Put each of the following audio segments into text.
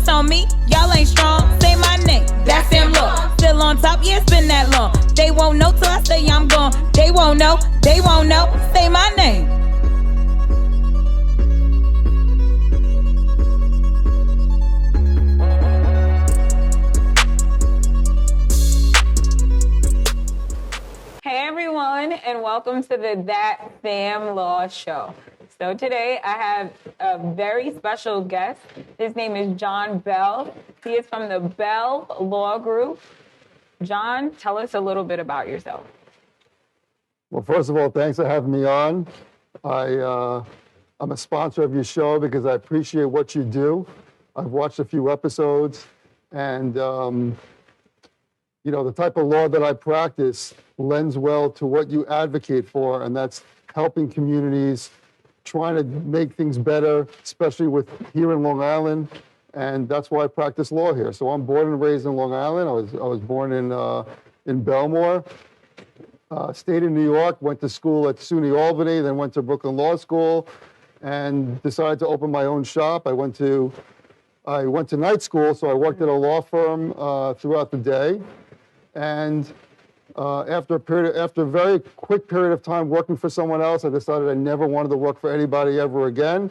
Focus on me, y'all ain't strong. Say my name, that's Sam Law. Still on top, yeah, it's been that long. They won't know till I say I'm gone. They won't know, say my name. Hey everyone, and welcome to the That Sam Law Show. So today I have a very special guest. His name is Jon Bell. He is from the Bell Law Group. Jon, tell us a little bit about yourself. Well, first of all, thanks for having me on. I'm a sponsor of your show because I appreciate what you do. I've watched a few episodes, and the type of law that I practice lends well to what you advocate for, and that's helping communities, trying to make things better, especially with here in Long Island, and that's why I practice law here. So I'm born and raised in Long Island. I was born in Belmore, stayed in New York, went to school at SUNY Albany, then went to Brooklyn Law School, and decided to open my own shop. I went to night school, so I worked at a law firm throughout the day, and after a very quick period of time working for someone else, I decided I never wanted to work for anybody ever again.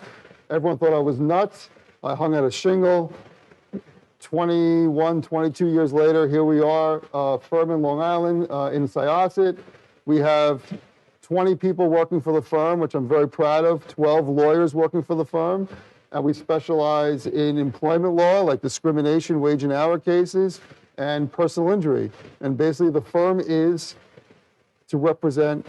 Everyone thought I was nuts. I hung out a shingle. 21, 22 years later, here we are, firm in Long Island, in Syosset. We have 20 people working for the firm, which I'm very proud of, 12 lawyers working for the firm. And we specialize in employment law, like discrimination, wage and hour cases, and personal injury. And basically the firm is to represent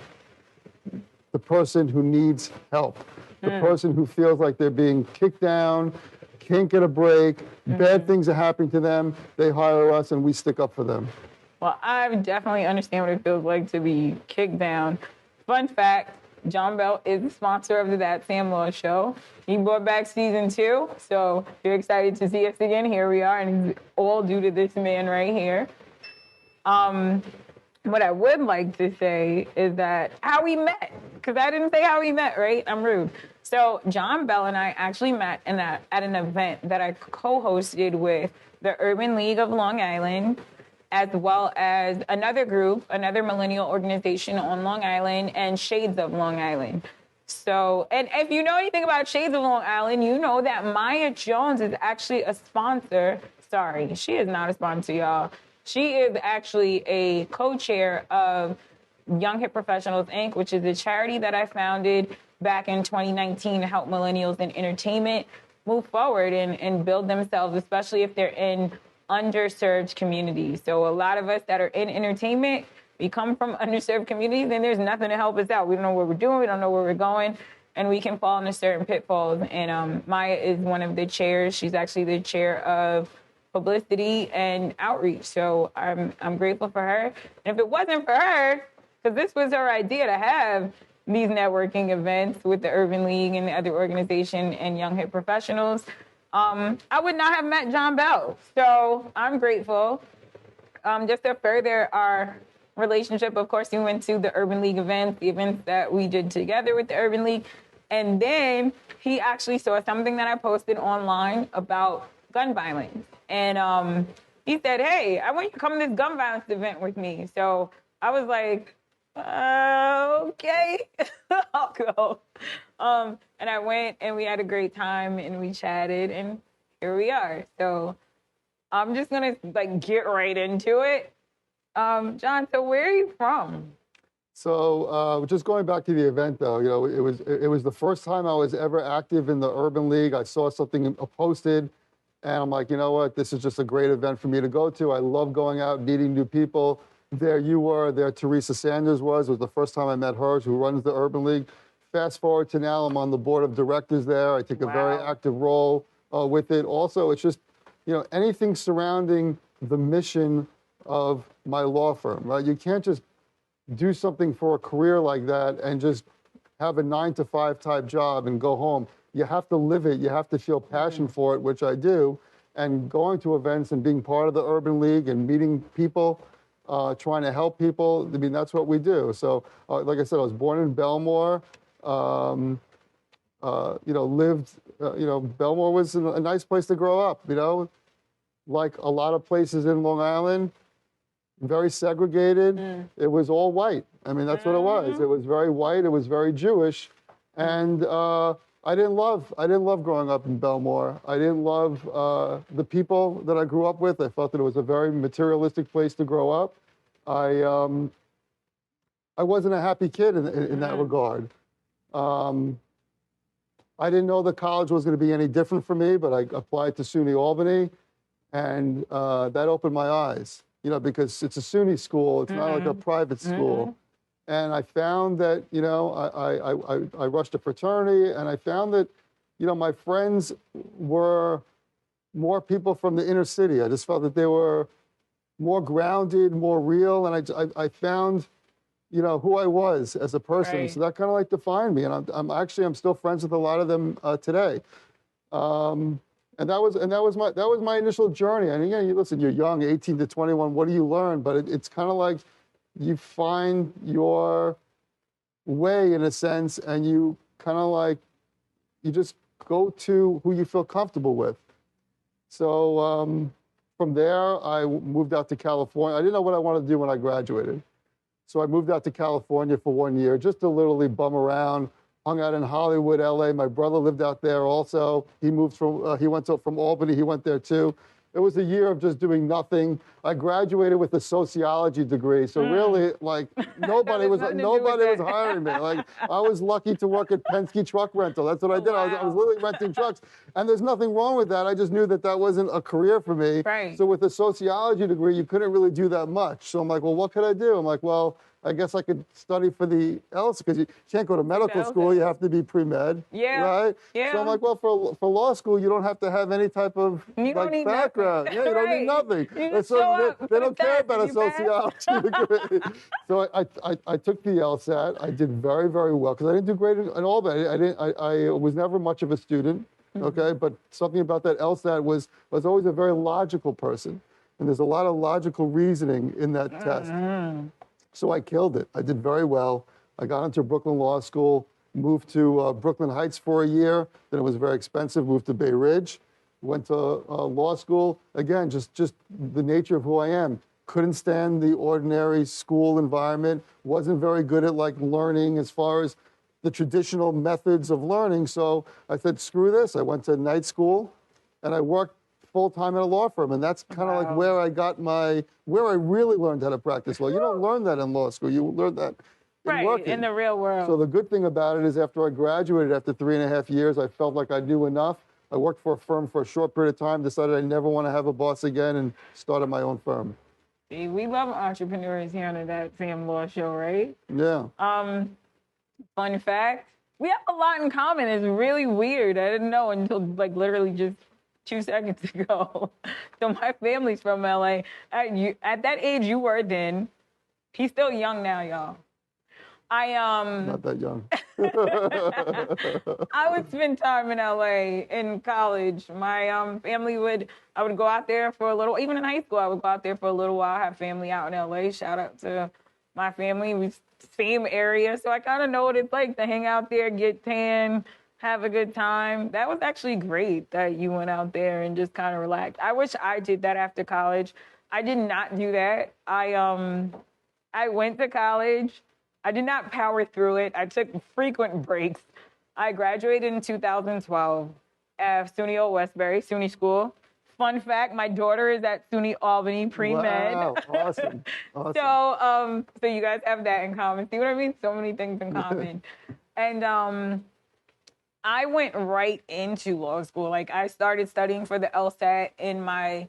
the person who needs help, the person who feels like they're being kicked down, can't get a break, bad things are happening to them, they hire us and we stick up for them. Well, I definitely understand what it feels like to be kicked down. Fun fact, Jon Bell is the sponsor of the That Sam Law Show. He brought back season 2, so if you're excited to see us again, here we are, and it's all due to this man right here. What I would like to say is that how we met, because I didn't say how we met, right? I'm rude. So Jon Bell and I actually met at an event that I co-hosted with the Urban League of Long Island, as well as another group, another millennial organization on Long Island, and Shades of Long Island. So, and if you know anything about Shades of Long Island, you know that Maya Jones is actually a sponsor. Sorry, she is not a sponsor, y'all. She is actually a co-chair of Young Hip Professionals, Inc., which is a charity that I founded back in 2019 to help millennials in entertainment move forward and build themselves, especially if they're in underserved communities. So a lot of us that are in entertainment, we come from underserved communities, and there's nothing to help us out. We don't know what we're doing, we don't know where we're going, and we can fall into certain pitfalls. And Maya is one of the chairs. She's actually the chair of publicity and outreach. So I'm grateful for her. And if it wasn't for her, because this was her idea to have these networking events with the Urban League and the other organization and Young Hip Professionals, I would not have met Jon Bell. So I'm grateful. Just to further our relationship, of course, we went to the Urban League events, the events that we did together with the Urban League. And then he actually saw something that I posted online about gun violence. And he said, hey, I want you to come to this gun violence event with me. So I was like, okay, I'll go. And I went, and we had a great time, and we chatted, and here we are. So I'm just gonna get right into it. Jon, so where are you from? So just going back to the event, though, it was the first time I was ever active in the Urban League. I saw something posted, and I'm like, you know what? This is just a great event for me to go to. I love going out, meeting new people. There you were. There Teresa Sanders was. It was the first time I met her, who runs the Urban League. Fast forward to now, I'm on the board of directors there. I take a very active role with it. Also, it's just, anything surrounding the mission of my law firm, right? You can't just do something for a career like that and just have a 9-to-5 type job and go home. You have to live it. You have to feel passion for it, which I do. And going to events and being part of the Urban League and meeting people, trying to help people, that's what we do. So, like I said, I was born in Belmore. lived, Belmore was a nice place to grow up, like a lot of places in Long Island, very segregated. It was all white. I mean, that's what it was. It was very white. It was very Jewish. And I didn't love growing up in Belmore. I didn't love the people that I grew up with. I felt that it was a very materialistic place to grow up. I wasn't a happy kid in that regard. I didn't know that college was going to be any different for me, but I applied to SUNY Albany, and that opened my eyes, because it's a SUNY school. It's not like a private school. And I found that, I rushed a fraternity, and I found that, my friends were more people from the inner city. I just felt that they were more grounded, more real, and I found, who I was as a person. Right. So that kind of like defined me, and I'm still friends with a lot of them today. And that was my initial journey. And again, listen, you're young, 18 to 21. What do you learn? But it's kind of like you find your way in a sense, and you kind of like you just go to who you feel comfortable with. So from there, I moved out to California. I didn't know what I wanted to do when I graduated. So I moved out to California for 1 year, just to literally bum around, hung out in Hollywood, LA. My brother lived out there also. He went from Albany, he went there too. It was a year of just doing nothing. I graduated with a sociology degree, so really, like, nobody was hiring me. Like, I was lucky to work at Penske Truck Rental. That's what I did. Wow. I was literally renting trucks, and there's nothing wrong with that. I just knew that wasn't a career for me. Right. So with a sociology degree, you couldn't really do that much. So I'm like, well, what could I do? I'm like, well, I guess I could study for the LSAT, because you can't go to medical school. You have to be pre-med, right? Yeah. So I'm like, well, for law school, you don't have to have any type of background. Yeah, you don't need nothing. They don't care about a sociology degree. So I took the LSAT. I did very, very well, because I didn't do great in all that. I was never much of a student, okay? But something about that LSAT was always a very logical person. And there's a lot of logical reasoning in that test. So I killed it. I did very well. I got into Brooklyn Law School, moved to Brooklyn Heights for a year. Then it was very expensive, moved to Bay Ridge, went to law school. Again, just the nature of who I am. Couldn't stand the ordinary school environment. Wasn't very good at like learning as far as the traditional methods of learning. So I said, screw this. I went to night school, and I worked full-time at a law firm, and that's kind of like where I really learned how to practice law. You don't learn that in law school. You learn that in working. In the real world. So the good thing about it is, after I graduated, after 3.5 years, I felt like I knew enough. I worked for a firm for a short period of time, decided I never want to have a boss again, and started my own firm. See, we love entrepreneurs here on That Sam Law Show, right? Yeah. Fun fact, we have a lot in common. It's really weird. I didn't know until like literally just 2 seconds ago. So my family's from LA. At that age you were then, he's still young now, y'all. Not that young. I would spend time in LA in college. My family I would go out there for a little, even in high school, I would go out there for a little while. I have family out in LA. Shout out to my family. We same area, so I kind of know what it's like to hang out there, get tan, have a good time. That was actually great that you went out there and just kind of relaxed. I wish I did that after college. I did not do that. I went to college. I did not power through it. I took frequent breaks. I graduated in 2012 at SUNY Old Westbury, SUNY School. Fun fact, my daughter is at SUNY Albany pre-med. Wow, awesome. So you guys have that in common. See what I mean? So many things in common. And I went right into law school. Like, I started studying for the LSAT in my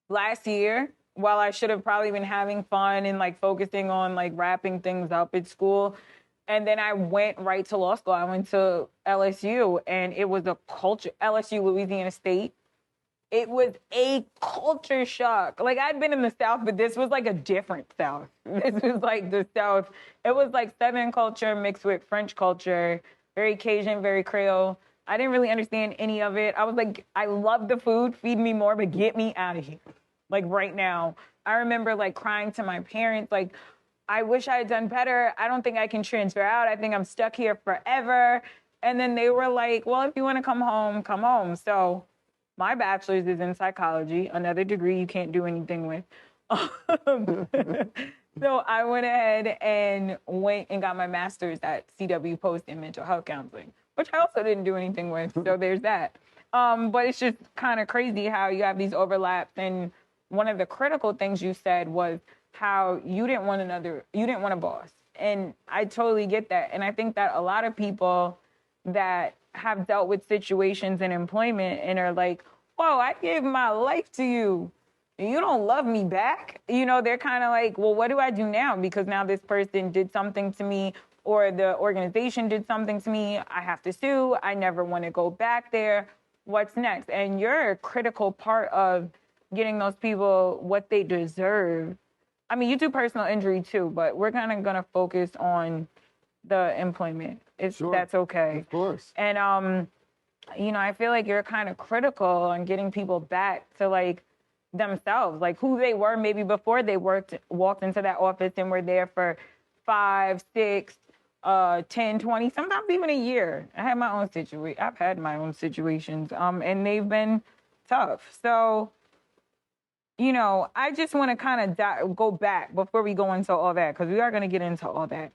last year, while I should have probably been having fun and like focusing on like wrapping things up at school. And then I went right to law school. I went to LSU, and it was a culture, LSU, Louisiana State. It was a culture shock. Like, I'd been in the South, but this was like a different South. This was like the South. It was like Southern culture mixed with French culture, very Cajun, very Creole. I didn't really understand any of it. I was like, I love the food, feed me more, but get me out of here. Like, right now. I remember like crying to my parents, like, I wish I had done better. I don't think I can transfer out. I think I'm stuck here forever. And then they were like, well, if you want to come home, come home. So my bachelor's is in psychology, another degree you can't do anything with. So I went ahead and went and got my master's at CW Post in mental health counseling, which I also didn't do anything with. So there's that. But it's just kind of crazy how you have these overlaps. And one of the critical things you said was how you didn't want a boss. And I totally get that. And I think that a lot of people that have dealt with situations in employment and are like, whoa, I gave my life to you. You don't love me back. They're kind of like, well, what do I do now? Because now this person did something to me or the organization did something to me. I have to sue. I never want to go back there. What's next? And you're a critical part of getting those people what they deserve. I mean, you do personal injury too, but we're kind of going to focus on the employment, if that's okay. Of course. And, I feel like you're kind of critical on getting people back to like themselves, like who they were maybe before they walked into that office and were there for 5, 6, 10, 20, sometimes even a year. I've had my own situations, and they've been tough. So, I just want to kind of go back before we go into all that, because we are going to get into all that.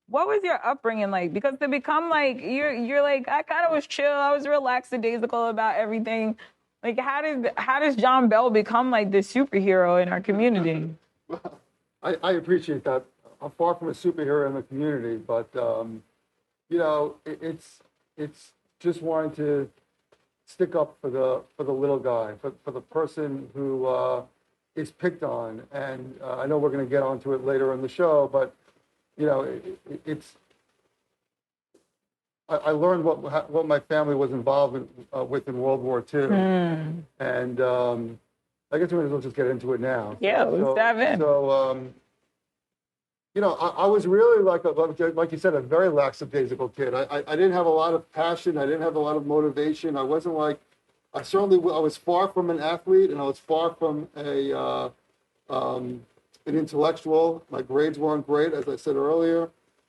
What was your upbringing like? Because to become like, you're like, I kind of was chill. I was relaxadaisical about everything. Like, how does Jon Bell become like this superhero in our community? Well, I appreciate that. I'm far from a superhero in the community, but it's just wanting to stick up for the little guy, for the person who is picked on. And I know we're going to get onto it later in the show, but I learned what my family was involved with in World War II, and I guess we might as well just get into it now. Yeah, let's dive in. So, I was really like you said, a very lackadaisical kid. I didn't have a lot of passion. I didn't have a lot of motivation. I wasn't like, I was far from an athlete, and I was far from an intellectual. My grades weren't great, as I said earlier.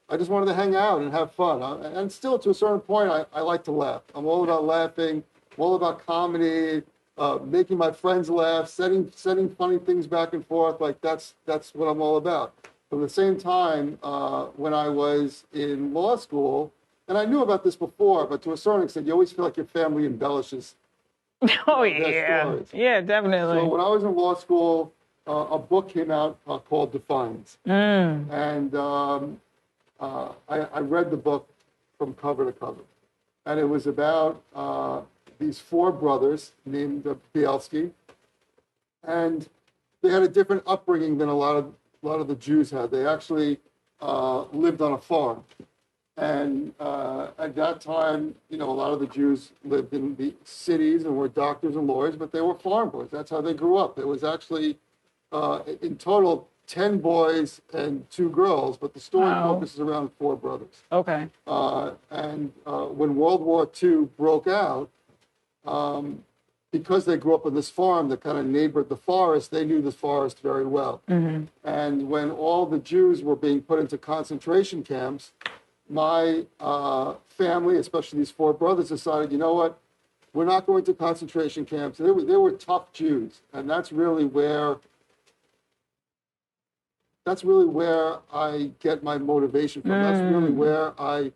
I just wanted to hang out and have fun. And still, to a certain point, I like to laugh. I'm all about laughing. I'm all about comedy, making my friends laugh, sending funny things back and forth. Like that's what I'm all about. But at the same time, when I was in law school, and I knew about this before, but to a certain extent, you always feel like your family embellishes. Oh yeah, stories. Yeah, definitely. So when I was in law school, a book came out called Defiance, and I read the book from cover to cover, and it was about these 4 brothers named Bielski, and they had a different upbringing than a lot of the Jews had. They actually lived on a farm, and at that time, a lot of the Jews lived in the cities and were doctors and lawyers, but they were farm boys. That's how they grew up. It was actually in total 10 boys and 2 girls, but the story focuses around 4 brothers. Okay. And when World War II broke out, because they grew up on this farm that kind of neighbored the forest, they knew the forest very well. Mm-hmm. And when all the Jews were being put into concentration camps, my family, especially these 4 brothers, decided, you know what, we're not going to concentration camps. They were tough Jews, and that's really where I get my motivation from. That's really where I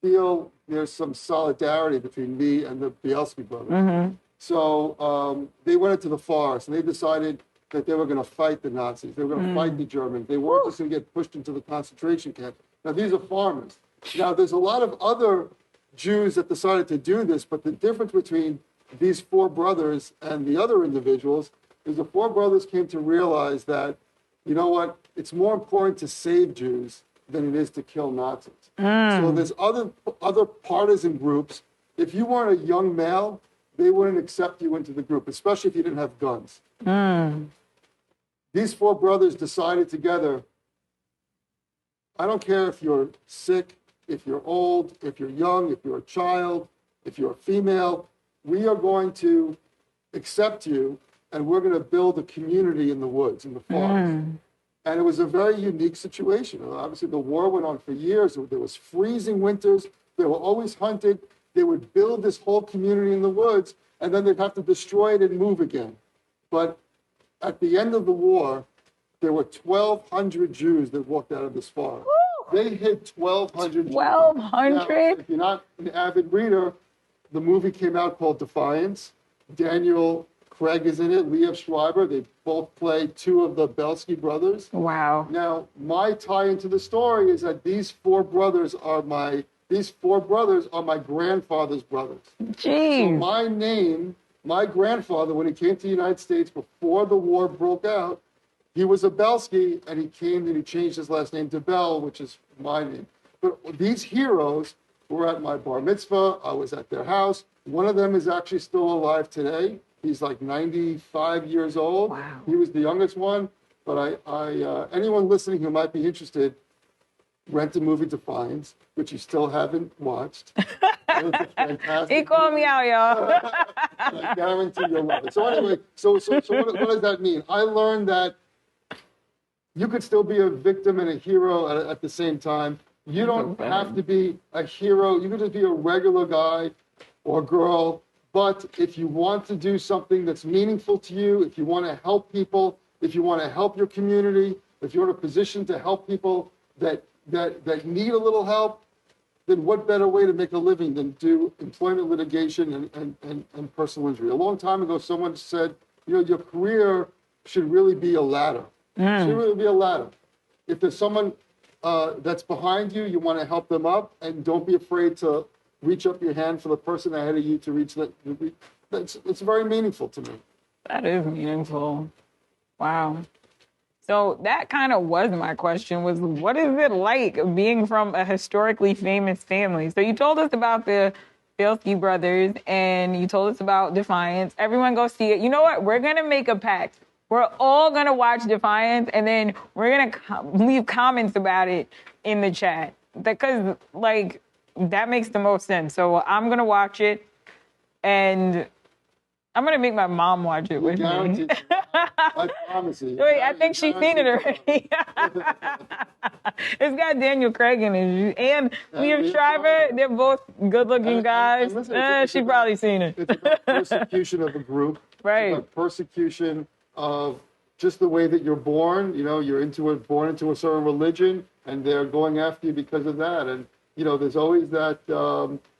feel there's some solidarity between me and the Bielski brothers. Mm-hmm. So they went into the forest, and they decided that they were going to fight the Nazis. They were going to fight the Germans. They weren't just going to get pushed into the concentration camp. Now, these are farmers. Now, there's a lot of other Jews that decided to do this, but the difference between these 4 brothers and the other individuals is the 4 brothers came to realize that, you know what, it's more important to save Jews than it is to kill Nazis. So there's other partisan groups. If you weren't a young male, they wouldn't accept you into the group, especially if you didn't have guns. These 4 brothers decided together, I don't care if you're sick, if you're old, if you're young, if you're a child, if you're a female, we are going to accept you, and we're going to build a community in the woods, in the forest. And it was a very unique situation. Obviously, the war went on for years. There was freezing winters. They were always hunted. They would build this whole community in the woods, and then they'd have to destroy it and move again. But at the end of the war, there were 1,200 Jews that walked out of this farm. They hid 1,200 Jews. 1,200? Now, if you're not an avid reader, the movie came out called Defiance. Daniel Craig is in it, Liev Schreiber. They both play two of the Belsky brothers. Wow. Now, my tie into the story is that these four brothers are my grandfather's brothers. Jeez. So my name, my grandfather, when he came to the United States before the war broke out, he was a Belsky, and he came and he changed his last name to Bell, which is my name. But these heroes were at my bar mitzvah. I was at their house. One of them is actually still alive today. He's like 95 years old. Wow. He was the youngest one. But anyone listening who might be interested, rent the movie Defiance, which you still haven't watched. It's a fantastic He called me out, y'all. I guarantee you'll love it. So anyway, so what does that mean? I learned that you could still be a victim and a hero at the same time. You don't have to be a hero. You could just be a regular guy or girl. But if you want to do something that's meaningful to you, if you want to help people, if you want to help your community, if you're in a position to help people that need a little help, then what better way to make a living than do employment litigation and personal injury? A long time ago, someone said, your career should really be a ladder. It should really be a ladder. If there's someone that's behind you, you want to help them up, and don't be afraid to reach up your hand for the person ahead of you to reach that. It's very meaningful to me. That is meaningful. Wow. So that kind of was my question, was what is it like being from a historically famous family? So you told us about the Belsky brothers, and you told us about Defiance. Everyone go see it. You know what? We're going to make a pact. We're all going to watch Defiance, and then we're going to leave comments about it in the chat. Because, that makes the most sense. So I'm going to watch it, and I'm going to make my mom watch it with me. I promise you. Wait, I think she's seen it already. It's got Daniel Craig in it. And Liev Schreiber. They're both good-looking guys. She's probably seen it. It's about persecution of a group. Right. It's about persecution of just the way that you're born. You're born into a certain religion, and they're going after you because of that. And, there's always that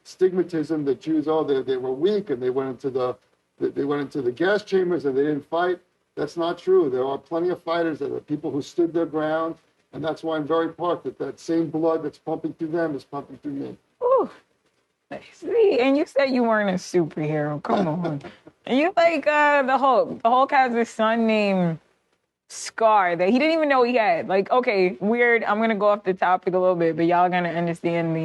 stigmatism that Jews, they were weak, and they went into the gas chambers and they didn't fight. That's not true. There are plenty of fighters. There are people who stood their ground, and that's why I'm very proud that same blood that's pumping through them is pumping through me. Ooh. See, and you said you weren't a superhero. Come on. And you like the Hulk. The Hulk has this son named Scar that he didn't even know he had. Okay, weird. I'm gonna go off the topic a little bit, but y'all gonna understand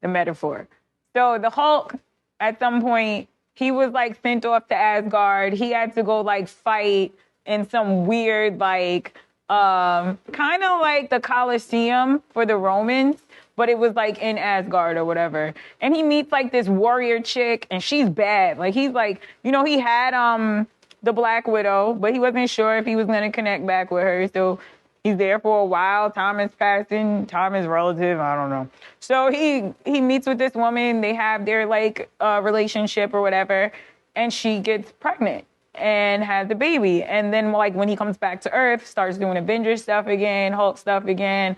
the metaphor. So the Hulk, at some point, he was sent off to Asgard. He had to go fight in some weird kind of like the Colosseum for the Romans, but it was in Asgard or whatever. And he meets this warrior chick, and she's bad. He's he had the Black Widow, but he wasn't sure if he was gonna connect back with her. So he's there for a while. Time is passing. Time is relative. I don't know. So he meets with this woman. They have their relationship or whatever, and she gets pregnant and has a baby. And then when he comes back to Earth, starts doing Avengers stuff again, Hulk stuff again.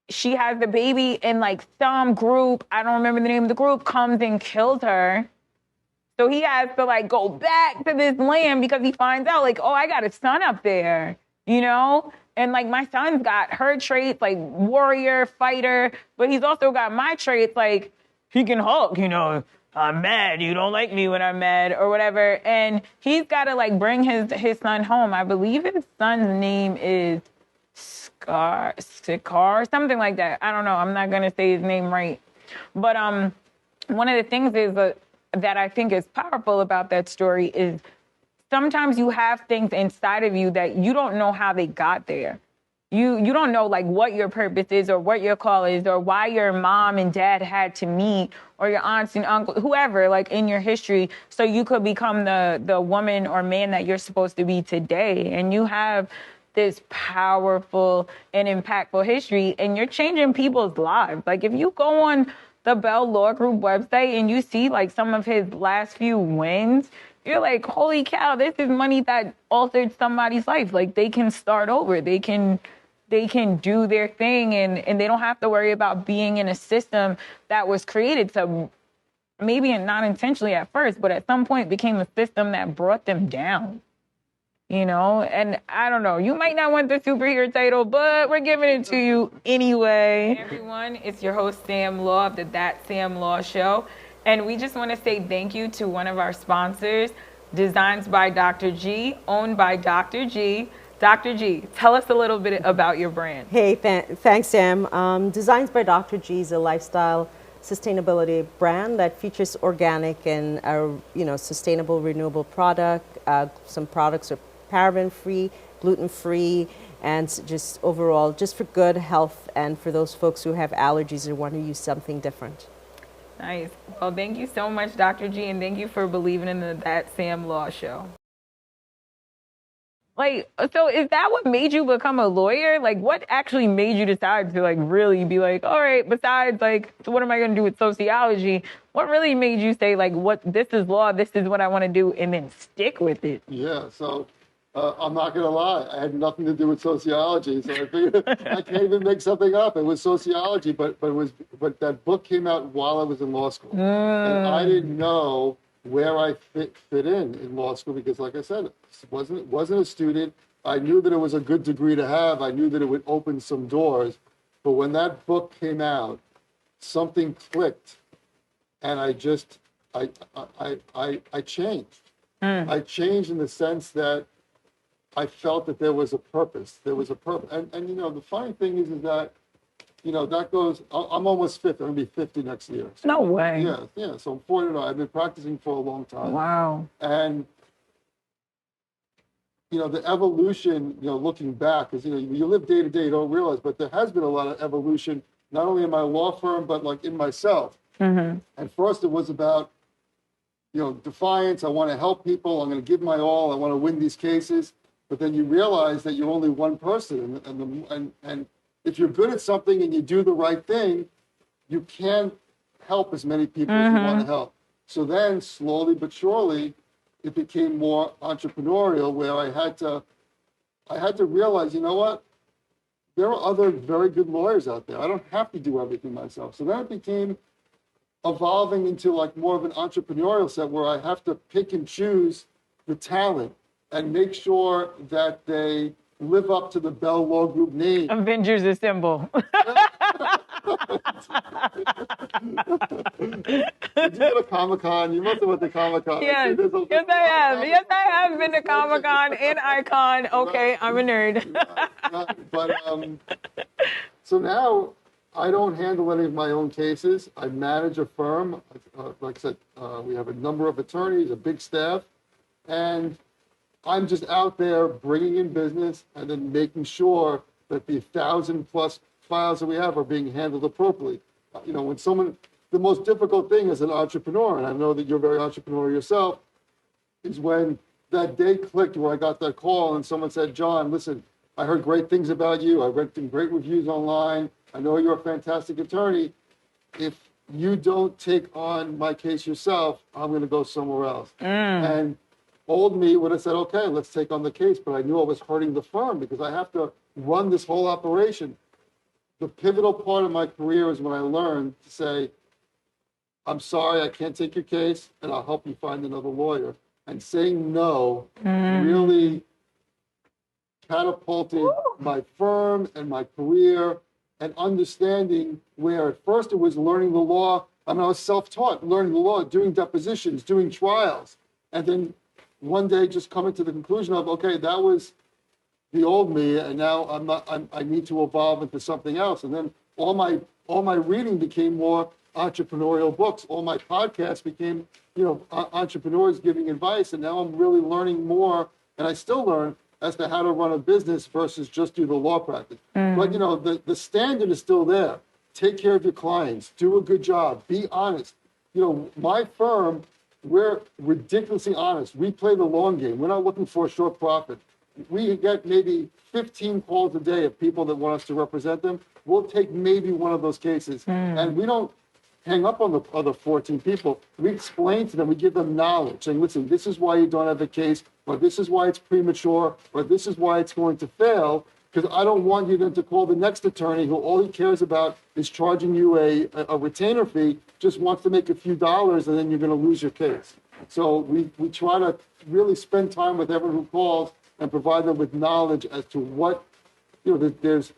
She has the baby, and some group, I don't remember the name of the group, comes and kills her. So he has to go back to this land because he finds out I got a son up there. And my son's got her traits, warrior, fighter, but he's also got my traits, he can Hulk, I'm mad, you don't like me when I'm mad or whatever. And he's got to bring his son home. I believe his son's name is Scar, something like that. I don't know. I'm not going to say his name right. But one of the things is that I think is powerful about that story is sometimes you have things inside of you that you don't know how they got there. You don't know what your purpose is or what your call is or why your mom and dad had to meet or your aunts and uncles, whoever in your history, so you could become the woman or man that you're supposed to be today. And you have this powerful and impactful history, and you're changing people's lives. Like if you go on the Bell Law Group website and you see like some of his last few wins, you're like, holy cow, this is money that altered somebody's life. Like they can start over. They can do their thing, and they don't have to worry about being in a system that was created to, maybe not intentionally at first, but at some point became a system that brought them down. You know, and I don't know, you might not want the superhero title, but we're giving it to you anyway. Hey everyone, it's your host Sam Law of the That Sam Law Show, and we just want to say thank you to one of our sponsors, Designs by Dr. G, owned by Dr. G. Dr. G, tell us a little bit about your brand. Hey, thanks, Sam. Designs by Dr. G is a lifestyle sustainability brand that features organic and sustainable, renewable product. Some products are paraben-free, gluten-free, and just overall, just for good health and for those folks who have allergies or want to use something different. Nice. Well, thank you so much, Dr. G, and thank you for believing in the That Sam Law Show. Like, so is that what made you become a lawyer? Like, what actually made you decide to, like, really be like, all right, besides, like, so what am I going to do with sociology? What really made you say, like, what, this is law, this is what I want to do, and then stick with it? Yeah, so I'm not going to lie. I had nothing to do with sociology, so I figured I can't even make something up. It was sociology, but that book came out while I was in law school. And I didn't know where I fit in law school because, like I said, wasn't a student. I knew that it was a good degree to have. I knew that it would open some doors. But when that book came out, something clicked, and I changed. I changed in the sense that I felt that there was a purpose. There was a purpose, and you know, the funny thing is that, you know, that goes. I'm almost 50. I'm gonna be 50 next year. So, no way. Yeah. So I'm 49. I've been practicing for a long time. Wow. And you know, the evolution. You know, looking back, because you live day to day, you don't realize, but there has been a lot of evolution, not only in my law firm, but like in myself. Mm-hmm. And first, it was about, you know, defiance. I want to help people. I'm going to give my all. I want to win these cases. But then you realize that you're only one person, and if you're good at something and you do the right thing, you can't help as many people as you want to help. So then, slowly but surely, it became more entrepreneurial, where I had to realize, you know what, there are other very good lawyers out there. I don't have to do everything myself. So then it became evolving into like more of an entrepreneurial set, where I have to pick and choose the talent and make sure that they live up to the Bell Law Group name. Avengers Assemble. Did you go to Comic-Con? You must have went to Comic-Con. Yes, yes, I have. Yes, I have been to Comic-Con and Icon. Okay, I'm a nerd. But so now I don't handle any of my own cases. I manage a firm. Like I said, we have a number of attorneys, a big staff, and I'm just out there bringing in business and then making sure that the 1,000+ files that we have are being handled appropriately. You know, when the most difficult thing as an entrepreneur, and I know that you're very entrepreneurial yourself, is when that day clicked where I got that call and someone said, John, listen, I heard great things about you. I read some great reviews online. I know you're a fantastic attorney. If you don't take on my case yourself, I'm going to go somewhere else. And old me would have said, okay, let's take on the case. But I knew I was hurting the firm because I have to run this whole operation. The pivotal part of my career is when I learned to say, I'm sorry, I can't take your case, and I'll help you find another lawyer. And saying no really catapulted my firm and my career, and understanding where at first it was learning the law. I mean, I was self-taught, learning the law, doing depositions, doing trials. And then one day just coming to the conclusion of, okay, that was the old me, and now I need to evolve into something else. And then all my reading became more entrepreneurial books. All my podcasts became, entrepreneurs giving advice. And now I'm really learning more, and I still learn as to how to run a business versus just do the law practice. But the standard is still there. Take care of your clients, do a good job, be honest. My firm, we're ridiculously honest. We play the long game. We're not looking for a short profit. we get maybe 15 calls a day of people that want us to represent them. We'll take maybe one of those cases. And we don't hang up on the other 14 people. We explain to them, we give them knowledge, saying, listen, this is why you don't have a case, or this is why it's premature, or this is why it's going to fail, because I don't want you then to call the next attorney who all he cares about is charging you a retainer fee, just wants to make a few dollars, and then you're going to lose your case. So we try to really spend time with everyone who calls and provide them with knowledge as to what, there's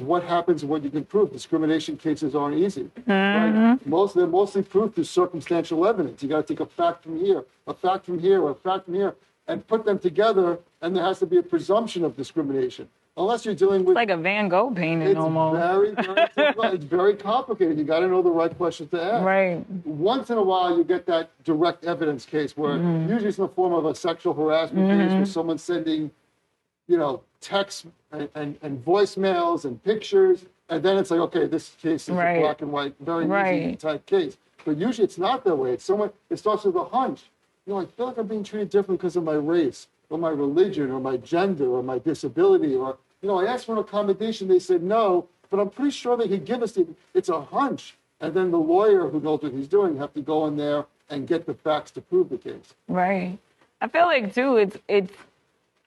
what happens and what you can prove. Discrimination cases aren't easy. Right? They're mostly proof through circumstantial evidence. You got to take a fact from here, a fact from here, or a fact from here, and put them together, and there has to be a presumption of discrimination. Unless you're dealing with... It's like a Van Gogh painting almost. It's very complicated. You got to know the right questions to ask. Right. Once in a while, you get that direct evidence case where usually it's in the form of a sexual harassment case where someone's sending, texts and voicemails and pictures, and then it's like, okay, this case is a black and white, very easy type case. But usually it's not that way. It starts with a hunch. I feel like I'm being treated differently because of my race, or my religion, or my gender, or my disability, or, I asked for an accommodation, they said no, but I'm pretty sure they could give us it's a hunch. And then the lawyer who knows what he's doing have to go in there and get the facts to prove the case. Right. I feel like, too, it's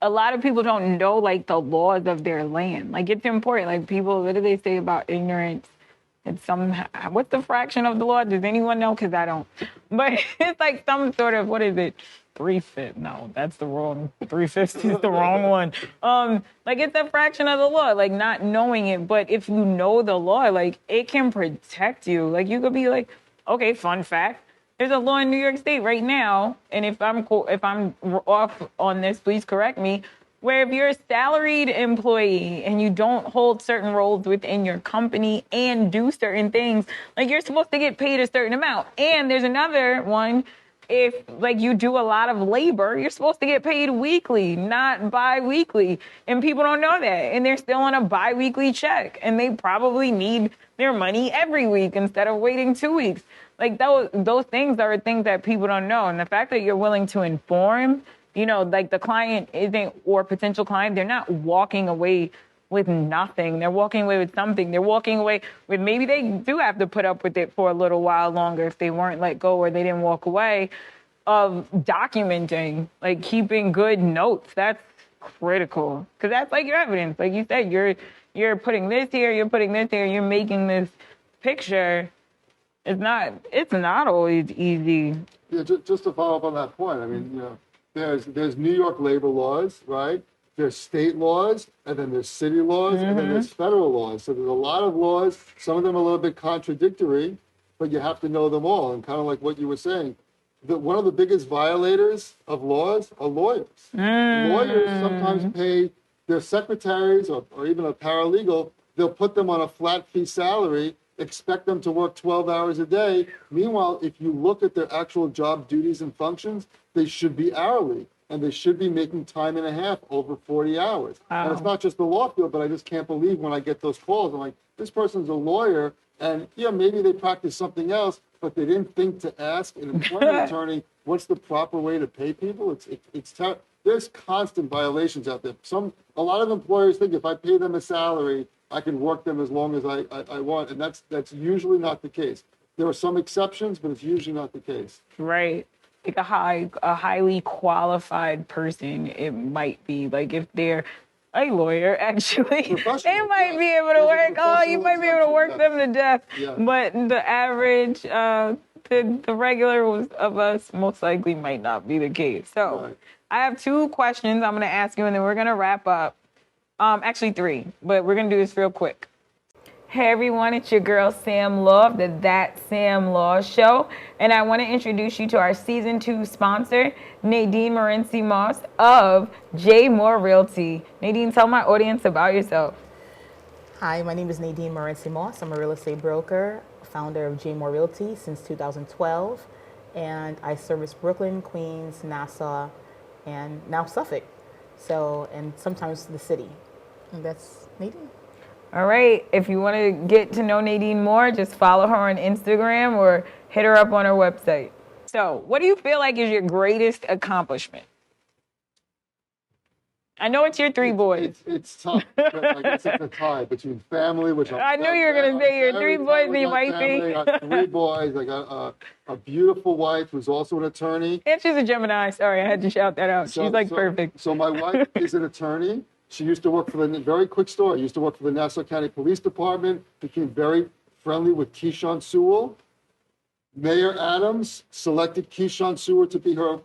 a lot of people don't know, like, the laws of their land. Like, it's important. Like, people, what do they say about ignorance? What's the fraction of the law? Does anyone know? Because I don't. But it's like some sort of, what is it? 3/5. No, that's the wrong. 3/5 is the wrong one. Like it's a fraction of the law, like not knowing it. But if you know the law, like it can protect you. Like you could be like, okay, fun fact. There's a law in New York State right now, and if I'm off on this, please correct me. Where if you're a salaried employee and you don't hold certain roles within your company and do certain things, like you're supposed to get paid a certain amount. And there's another one, if like you do a lot of labor, you're supposed to get paid weekly, not bi-weekly. And people don't know that. And they're still on a bi-weekly check. And they probably need their money every week instead of waiting 2 weeks. Like those things are things that people don't know. And the fact that you're willing to inform, like the client isn't, or potential client, they're not walking away with nothing. They're walking away with something. They're walking away with, maybe they do have to put up with it for a little while longer if they weren't let go or they didn't walk away, of documenting, like keeping good notes. That's critical because that's like your evidence. Like you said, you're putting this here, you're putting this here, you're making this picture. It's not always easy. Yeah, just to follow up on that point, I mean, there's New York labor laws, right? There's state laws, and then there's city laws, and then there's federal laws. So there's a lot of laws. Some of them are a little bit contradictory, but you have to know them all. And kind of like what you were saying, one of the biggest violators of laws are lawyers. Lawyers sometimes pay their secretaries or even a paralegal, they'll put them on a flat fee salary, expect them to work 12 hours a day. Meanwhile, if you look at their actual job duties and functions, they should be hourly, and they should be making time and a half over 40 hours. Wow. And it's not just the law field, but I just can't believe when I get those calls. I'm like, this person's a lawyer, and yeah, maybe they practice something else, but they didn't think to ask an employment attorney what's the proper way to pay people. There's constant violations out there. A lot of employers think if I pay them a salary, I can work them as long as I want, and that's usually not the case. There are some exceptions, but it's usually not the case. Right. Like a highly qualified person, it might be like if they're a lawyer, actually, they might be able to work. Oh, you might be able to work them to death. Yeah. But the average, the regular of us, most likely might not be the case. So right. I have 2 questions I'm going to ask you, and then we're going to wrap up. Actually 3, but we're going to do this real quick. Hey everyone, it's your girl Sam Love, the That Sam Law Show, and I want to introduce you to our Season 2 sponsor, Nadine Morency Moss of J Moore Realty. Nadine, tell my audience about yourself. Hi, my name is Nadine Morency Moss. I'm a real estate broker, founder of J Moore Realty since 2012, and I service Brooklyn, Queens, Nassau, and now Suffolk, and sometimes the city. And that's Nadine. All right. If you want to get to know Nadine more, just follow her on Instagram or hit her up on her website. So what do you feel like is your greatest accomplishment? I know it's your three boys. It's tough. Because I guess it's a tie between family, which I knew you were going to say your three boys and your wifey. I got 3 boys. I got a beautiful wife who's also an attorney. And she's a Gemini. Sorry, I had to shout that out. She's perfect. So my wife is an attorney. She used to work for very quick story, used to work for the Nassau County Police Department, became very friendly with Keyshawn Sewell. Mayor Adams selected Keyshawn Sewell to be her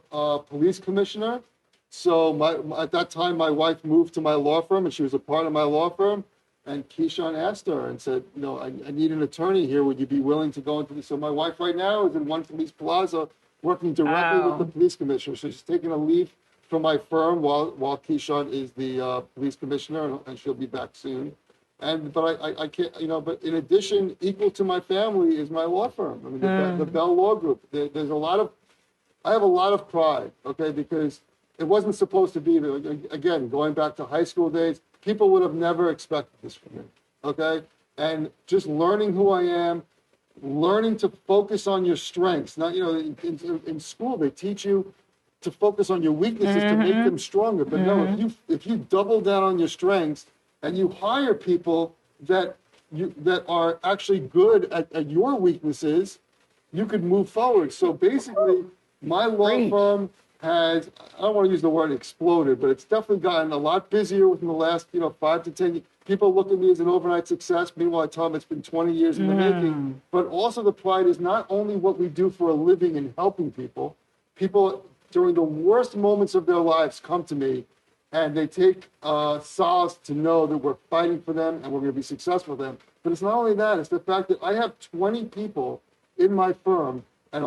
police commissioner. So at that time, my wife moved to my law firm, and she was a part of my law firm. And Keyshawn asked her and said, I need an attorney here. Would you be willing to go into this? So my wife right now is in One Police Plaza working directly with the police commissioner. So she's taking a leave from my firm while Keyshawn is the police commissioner, and she'll be back soon. But I can't, but in addition, equal to my family is my law firm. I mean, the Bell Law Group. I have a lot of pride, okay, because it wasn't supposed to be, again, going back to high school days, people would have never expected this from me, okay? And just learning who I am, learning to focus on your strengths. Not, in school, they teach you to focus on your weaknesses to make them stronger. But no, if you double down on your strengths and you hire people that are actually good at your weaknesses, you could move forward. So basically, my law firm has, I don't want to use the word exploded, but it's definitely gotten a lot busier within the last 5 to 10 years. People look at me as an overnight success. Meanwhile, I tell them it's been 20 years in the making. But also the pride is not only what we do for a living and helping people. People during the worst moments of their lives come to me, and they take solace to know that we're fighting for them and we're going to be successful for them. But it's not only that, it's the fact that I have 20 people in my firm, and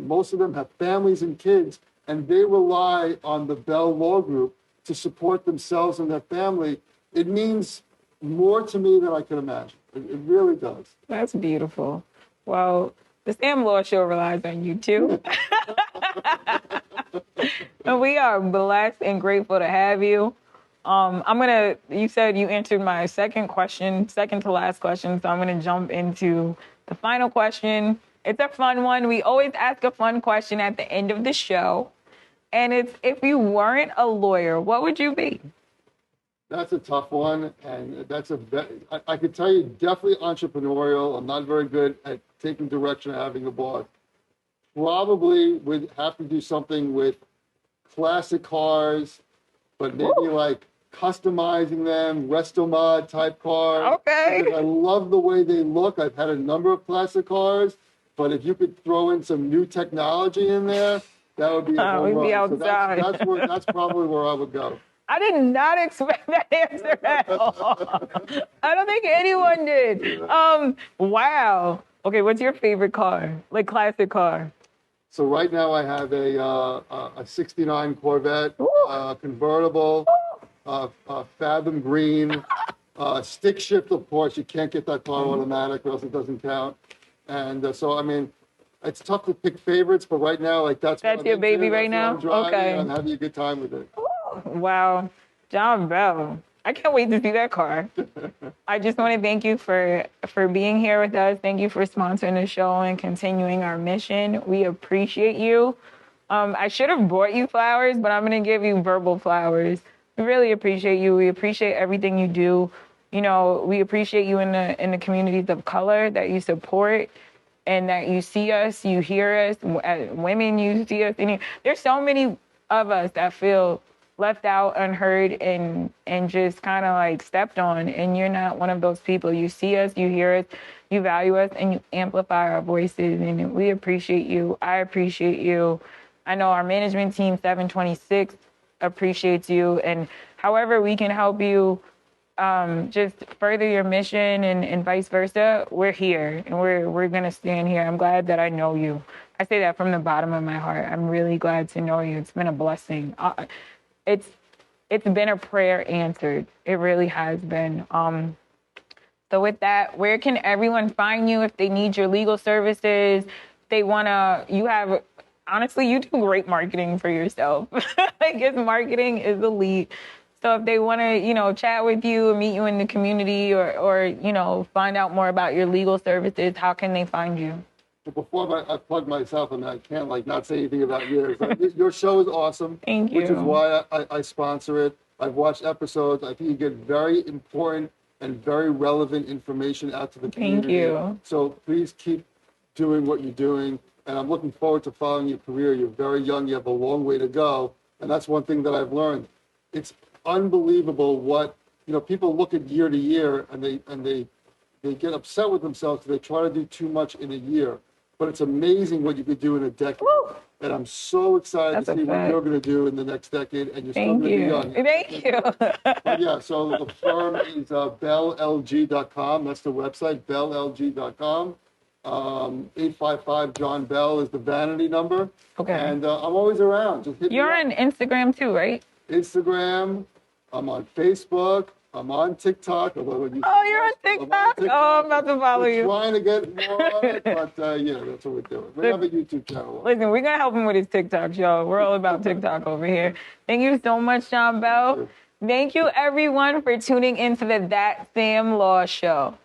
most of them have families and kids, and they rely on the Bell Law Group to support themselves and their family. It means more to me than I could imagine. It really does. That's beautiful. Well, the Sam Law Show relies on you too. And we are blessed and grateful to have you. You said you answered my second to last question, so I'm going to jump into the final question. It's a fun one. We always ask a fun question at the end of the show. And it's, if you weren't a lawyer, what would you be? That's a tough one. And I could tell you definitely entrepreneurial. I'm not very good at taking direction and having a boss. Probably would have to do something with classic cars, but maybe like customizing them, resto-mod type cars. Okay. Because I love the way they look. I've had a number of classic cars, but if you could throw in some new technology in there, that would be a home run. We'd be outside. So that's probably where I would go. I did not expect that answer at all. I don't think anyone did. Wow. Okay, what's your favorite car? Like classic car? So right now I have a 69 Corvette, convertible, Fathom Green, stick shift, of course. You can't get that car automatic or else it doesn't count. And so, I mean, it's tough to pick favorites, but right now, that's your baby right now? Okay. I'm having a good time with it. Wow. Jon Bell. I can't wait to see that car. I just want to thank you for being here with us. Thank you for sponsoring the show and continuing our mission. We appreciate you. I should have brought you flowers, but I'm going to give you verbal flowers. We really appreciate you. We appreciate everything you do. We appreciate you in the communities of color that you support and that you see us, you hear us. As women, you see us. There's so many of us that feel left out, unheard, and just kind of like stepped on. And you're not one of those people. You see us, you hear us, you value us, and you amplify our voices. And we appreciate you. I appreciate you. I know our management team, 726, appreciates you. And however we can help you just further your mission and vice versa, we're here. And we're going to stand here. I'm glad that I know you. I say that from the bottom of my heart. I'm really glad to know you. It's been a blessing. It's been a prayer answered. It really has been. So with that, where can everyone find you if they need your legal services? They honestly, you do great marketing for yourself. Marketing is elite. So if they want to, chat with you or meet you in the community or find out more about your legal services, how can they find you? Before I plug myself, I can't not say anything about yours. Your show is awesome. Thank you. Which is why I sponsor it. I've watched episodes. I think you get very important and very relevant information out to the community. Thank you. So please keep doing what you're doing. And I'm looking forward to following your career. You're very young. You have a long way to go. And that's one thing that I've learned. It's unbelievable what, people look at year to year and they get upset with themselves because they try to do too much in a year. But it's amazing what you could do in a decade. Woo! And I'm so excited That's to a see what fact. you're going to do in the next decade. And you're still Thank going to be you. young. Thank you. But yeah, so the firm is belllg.com. That's the website, belllg.com. 855 Jon Bell is the vanity number. Okay. And I'm always around. Just hit You're me on Instagram too, right? up. Instagram. I'm on Facebook. I'm on TikTok. Oh, you're on TikTok? Oh, I'm about to follow We're you. trying to get more on it, but that's what we're doing. We have a YouTube channel. Listen, we're going to help him with his TikTok, y'all. We're all about TikTok over here. Thank you so much, Jon Bell. Thank you, everyone, for tuning into the That Sam Law Show.